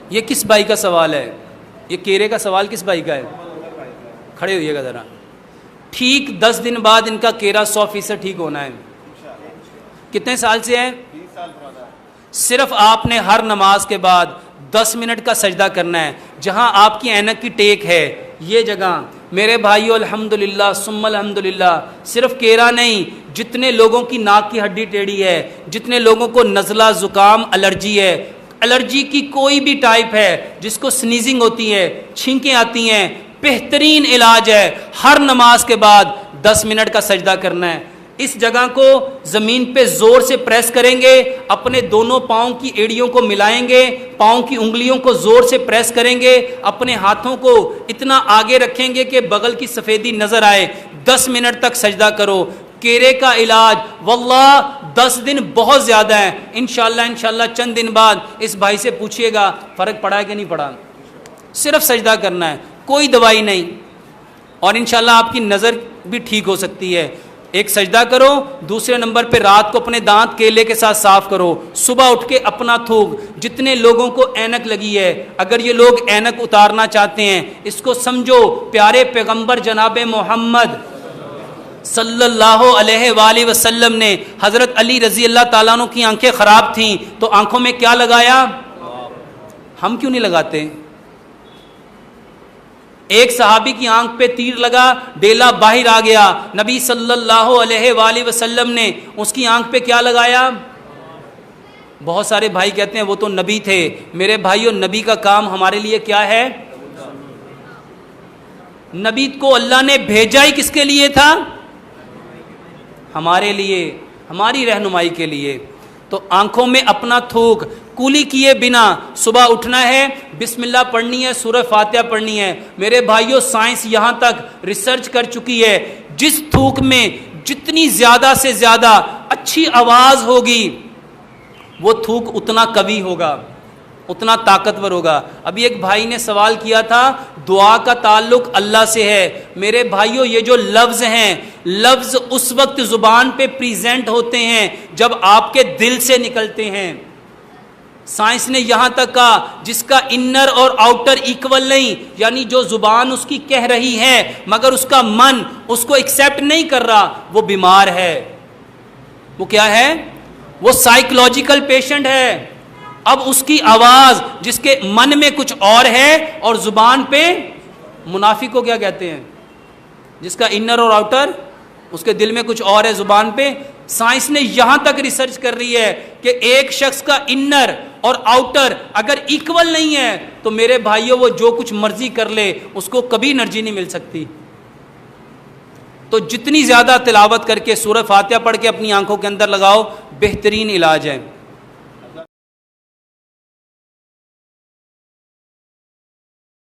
یہ کس بھائی کا سوال ہے؟ یہ کیرے کا سوال کس بھائی کا ہے؟ کھڑے ہوئیے گا ذرا. ٹھیک 10 دن بعد ان کا کیرا 100% ٹھیک ہونا ہے. کتنے سال سے ہے؟ صرف آپ نے ہر نماز کے بعد 10 منٹ کا سجدہ کرنا ہے. جہاں آپ کی اینک کی ٹیک ہے یہ جگہ، میرے بھائیو الحمدللہ ثم الحمدللہ، صرف کیرا نہیں، جتنے لوگوں کی ناک کی ہڈی ٹیڑھی ہے، جتنے لوگوں کو نزلہ زکام الرجی ہے، الرجی کی کوئی بھی ٹائپ ہے، جس کو سنیزنگ ہوتی ہے، چھینکیں آتی ہیں، بہترین علاج ہے ہر نماز کے بعد 10 منٹ کا سجدہ کرنا ہے. اس جگہ کو زمین پہ زور سے پریس کریں گے، اپنے دونوں پاؤں کی ایڑیوں کو ملائیں گے، پاؤں کی انگلیوں کو زور سے پریس کریں گے، اپنے ہاتھوں کو اتنا آگے رکھیں گے کہ بغل کی سفیدی نظر آئے. 10 منٹ تک سجدہ کرو. کیرے کا علاج واللہ 10 دن بہت زیادہ ہے. انشاءاللہ چند دن بعد اس بھائی سے پوچھئے گا فرق پڑا ہے کہ نہیں پڑا. صرف سجدہ کرنا ہے، کوئی دوائی نہیں، اور انشاءاللہ آپ کی نظر بھی ٹھیک ہو سکتی ہے. ایک سجدہ کرو، دوسرے نمبر پہ رات کو اپنے دانت کیلے کے ساتھ صاف کرو، صبح اٹھ کے اپنا تھوک. جتنے لوگوں کو اینک لگی ہے، اگر یہ لوگ اینک اتارنا چاہتے ہیں، اس کو سمجھو پیارے پیغمبر جناب محمد صلی اللہ علیہ وآلہ وسلم نے، حضرت علی رضی اللہ تعالیٰ عنہ کی آنکھیں خراب تھیں تو آنکھوں میں کیا لگایا؟ ہم کیوں نہیں لگاتے؟ ایک صحابی کی آنکھ پہ تیر لگا، ڈیلا باہر آ گیا، نبی صلی اللہ علیہ وآلہ وسلم نے اس کی آنکھ پہ کیا لگایا؟ بہت سارے بھائی کہتے ہیں وہ تو نبی تھے. میرے بھائیو، نبی کا کام ہمارے لیے کیا ہے؟ نبی کو اللہ نے بھیجا ہی کس کے لیے تھا؟ ہمارے لیے، ہماری رہنمائی کے لیے. تو آنکھوں میں اپنا تھوک کولی کیے بنا صبح اٹھنا ہے، بسم اللہ پڑھنی ہے، سورہ فاتحہ پڑھنی ہے. میرے بھائیو، سائنس یہاں تک ریسرچ کر چکی ہے، جس تھوک میں جتنی زیادہ سے زیادہ اچھی آواز ہوگی وہ تھوک اتنا قوی ہوگا، اتنا طاقتور ہوگا. ابھی ایک بھائی نے سوال کیا تھا، دعا کا تعلق اللہ سے ہے. میرے بھائیو، یہ جو لفظ ہیں، لفظ اس وقت زبان پہ پریزنٹ ہوتے ہیں جب آپ کے دل سے نکلتے ہیں. سائنس نے یہاں تک کہا جس کا انر اور آؤٹر ایکول نہیں، یعنی جو زبان اس کی کہہ رہی ہے مگر اس کا من اس کو ایکسیپٹ نہیں کر رہا، وہ بیمار ہے. وہ کیا ہے؟ وہ سائیکولوجیکل پیشنٹ ہے. اب اس کی آواز جس کے من میں کچھ اور ہے اور زبان پہ، منافق کو کیا کہتے ہیں؟ جس کا انر اور آؤٹر، اس کے دل میں کچھ اور ہے، زبان پہ. سائنس نے یہاں تک ریسرچ کر رہی ہے کہ ایک شخص کا انر اور آؤٹر اگر ایکول نہیں ہے تو میرے بھائیوں وہ جو کچھ مرضی کر لے اس کو کبھی انرجی نہیں مل سکتی. تو جتنی زیادہ تلاوت کر کے سورہ فاتحہ پڑھ کے اپنی آنکھوں کے اندر لگاؤ، بہترین علاج ہے.